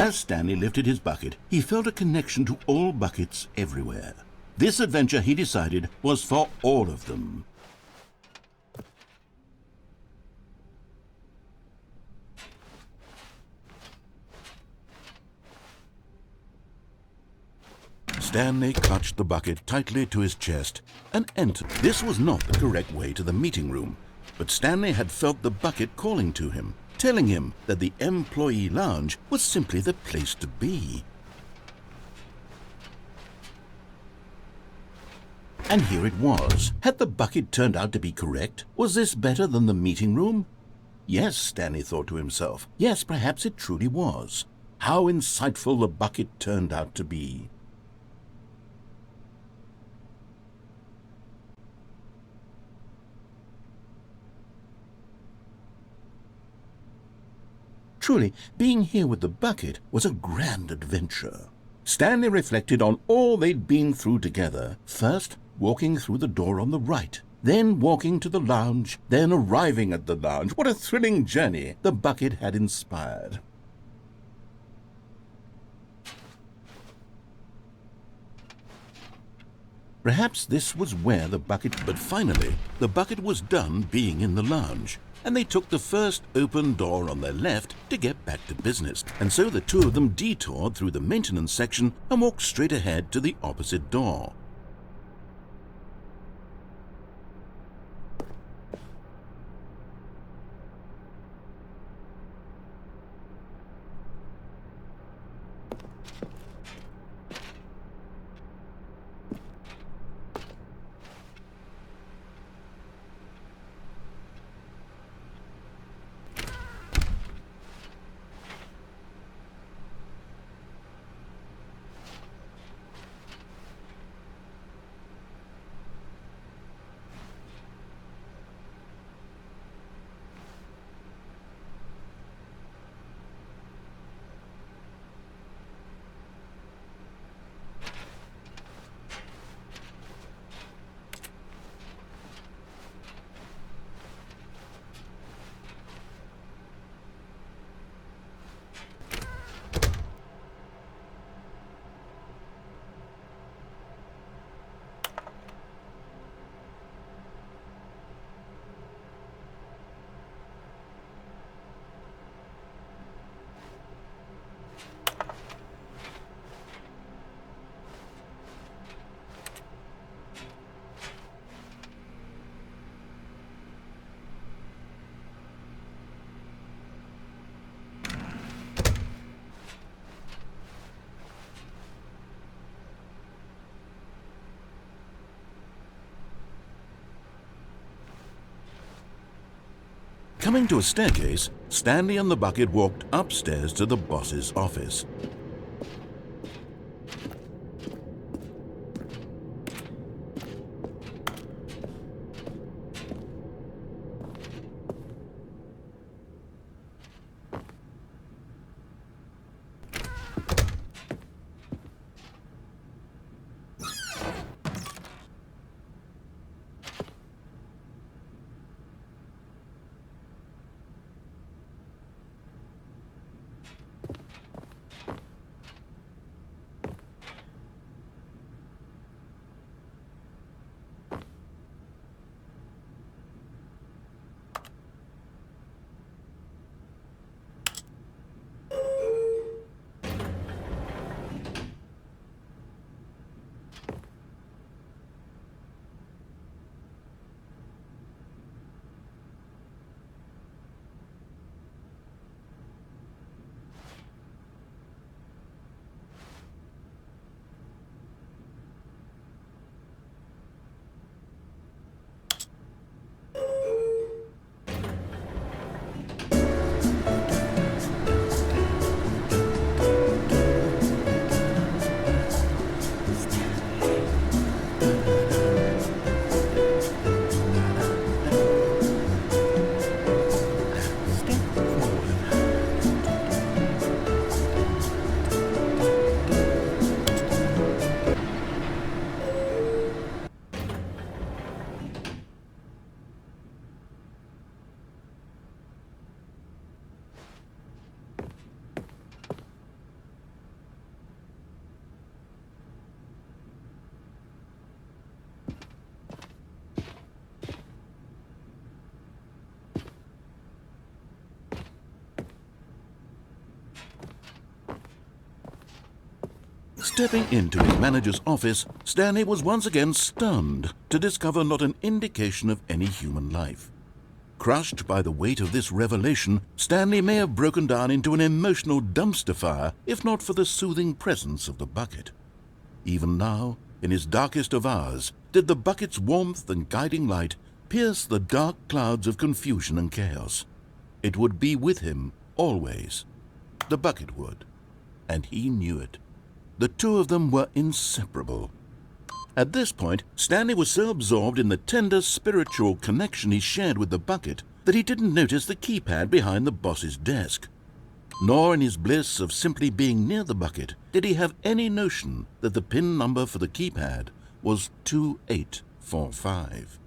As Stanley lifted his bucket, he felt a connection to all buckets everywhere. This adventure, he decided, was for all of them. Stanley clutched the bucket tightly to his chest and entered. This was not the correct way to the meeting room, but Stanley had felt the bucket calling to him, telling him that the employee lounge was simply the place to be. And here it was. Had the bucket turned out to be correct? Was this better than the meeting room? Yes, Stanley thought to himself. Yes, perhaps it truly was. How insightful the bucket turned out to be. Truly, being here with the bucket was a grand adventure. Stanley reflected on all they'd been through together. First, walking through the door on the right, then walking to the lounge, then arriving at the lounge. What a thrilling journey the bucket had inspired. Perhaps this was where the bucket... But finally, the bucket was done being in the lounge, and they took the first open door on their left to get back to business. And so the two of them detoured through the maintenance section and walked straight ahead to the opposite door. Coming to a staircase, Stanley and the bucket walked upstairs to the boss's office. Stepping into his manager's office, Stanley was once again stunned to discover not an indication of any human life. Crushed by the weight of this revelation, Stanley may have broken down into an emotional dumpster fire if not for the soothing presence of the bucket. Even now, in his darkest of hours, did the bucket's warmth and guiding light pierce the dark clouds of confusion and chaos. It would be with him always. The bucket would, and he knew it. The two of them were inseparable. At this point, Stanley was so absorbed in the tender spiritual connection he shared with the bucket that he didn't notice the keypad behind the boss's desk. Nor in his bliss of simply being near the bucket did he have any notion that the PIN number for the keypad was 2845.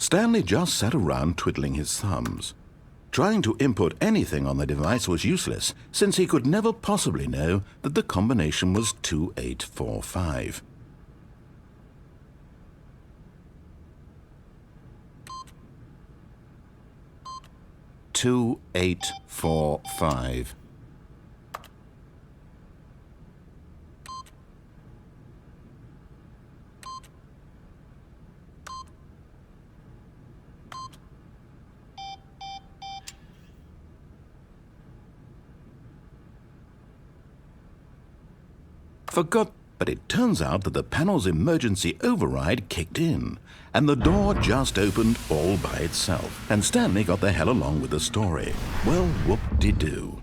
Stanley just sat around twiddling his thumbs. Trying to input anything on the device was useless, since he could never possibly know that the combination was 2845. "2845. Forgot, but it turns out that the panel's emergency override kicked in, and the door just opened all by itself, and Stanley got the hell along with the story. Well, whoop-de-doo.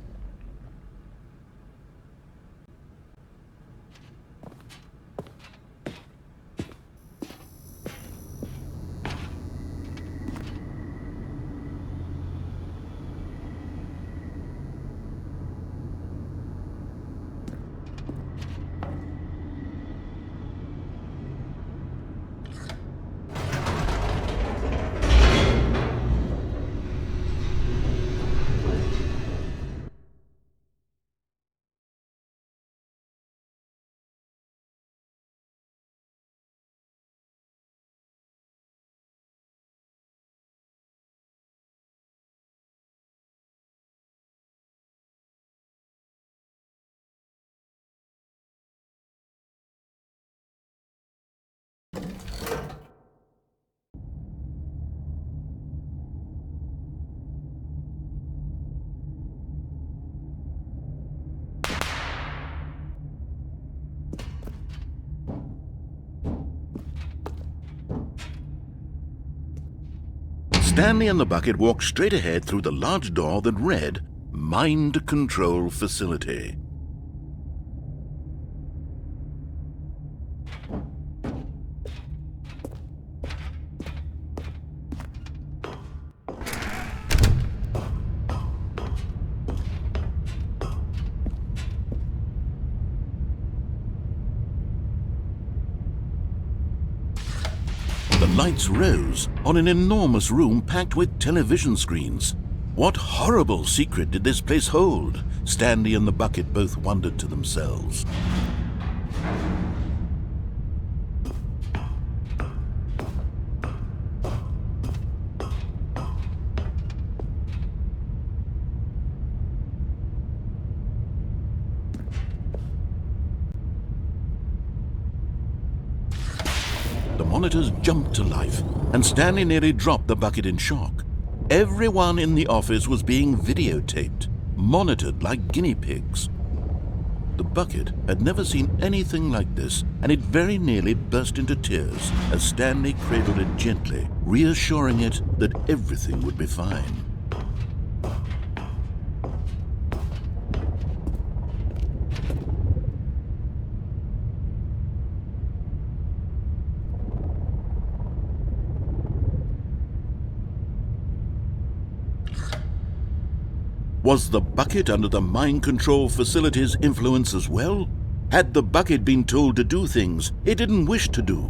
Stanley and the bucket walked straight ahead through the large door that read, "Mind Control Facility." The lights rose on an enormous room packed with television screens. What horrible secret did this place hold? Stanley and the bucket both wondered to themselves. The monitors jumped to life, and Stanley nearly dropped the bucket in shock. Everyone in the office was being videotaped, monitored like guinea pigs. The bucket had never seen anything like this, and it very nearly burst into tears as Stanley cradled it gently, reassuring it that everything would be fine. Was the bucket under the mind control facility's influence as well? Had the bucket been told to do things it didn't wish to do?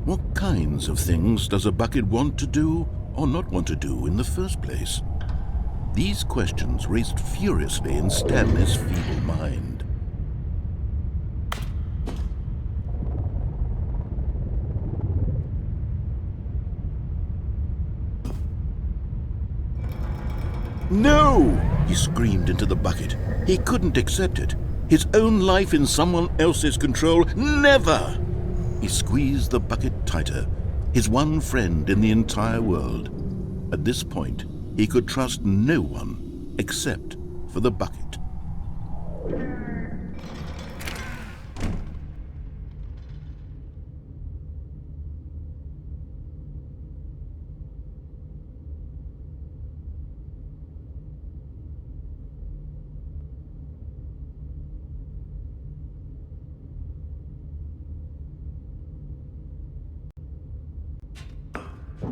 What kinds of things does a bucket want to do or not want to do in the first place? These questions raced furiously in Stanley's feeble mind. No! He screamed into the bucket. He couldn't accept it. His own life in someone else's control. Never! He squeezed the bucket tighter. His one friend in the entire world. At this point, he could trust no one except for the bucket.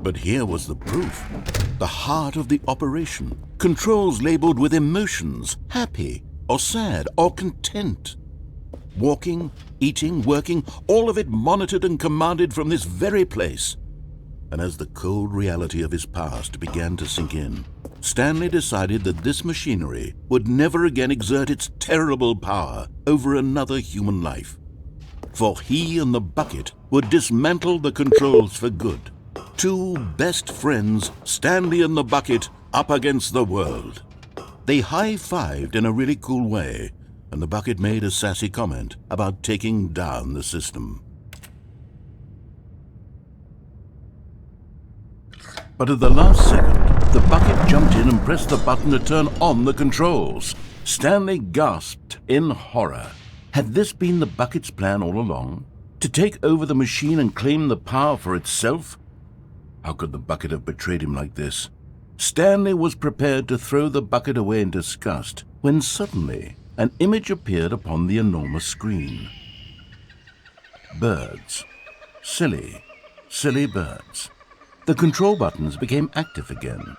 But here was the proof. The heart of the operation. Controls labeled with emotions, happy or sad or content. Walking, eating, working, all of it monitored and commanded from this very place. And as the cold reality of his past began to sink in, Stanley decided that this machinery would never again exert its terrible power over another human life. For he and the bucket would dismantle the controls for good. Two best friends, Stanley and the bucket, up against the world. They high-fived in a really cool way, and the bucket made a sassy comment about taking down the system. But at the last second, the bucket jumped in and pressed the button to turn on the controls. Stanley gasped in horror. Had this been the bucket's plan all along? To take over the machine and claim the power for itself? How could the bucket have betrayed him like this? Stanley was prepared to throw the bucket away in disgust when suddenly an image appeared upon the enormous screen. Birds. Silly, silly birds. The control buttons became active again.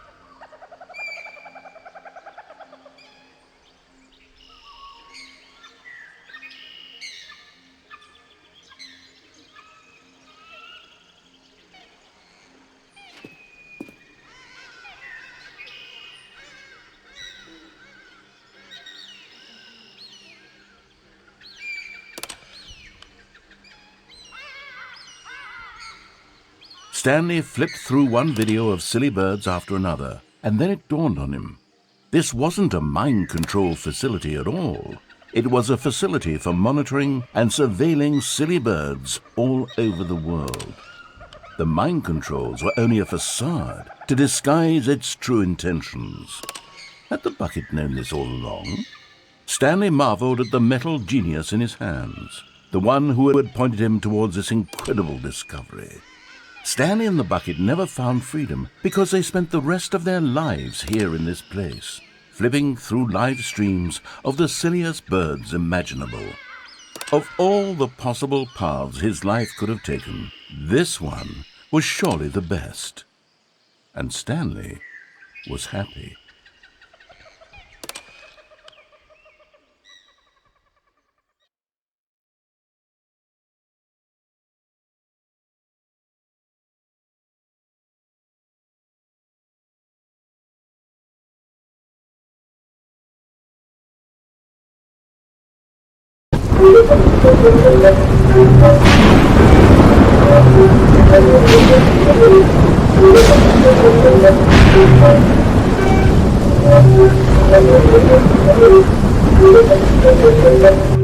Stanley flipped through one video of silly birds after another, and then it dawned on him. This wasn't a mind control facility at all. It was a facility for monitoring and surveilling silly birds all over the world. The mind controls were only a facade to disguise its true intentions. Had the bucket known this all along? Stanley marveled at the metal genius in his hands, the one who had pointed him towards this incredible discovery. Stanley and the bucket never found freedom because they spent the rest of their lives here in this place, flipping through live streams of the silliest birds imaginable. Of all the possible paths his life could have taken, this one was surely the best. And Stanley was happy.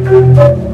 Thank you.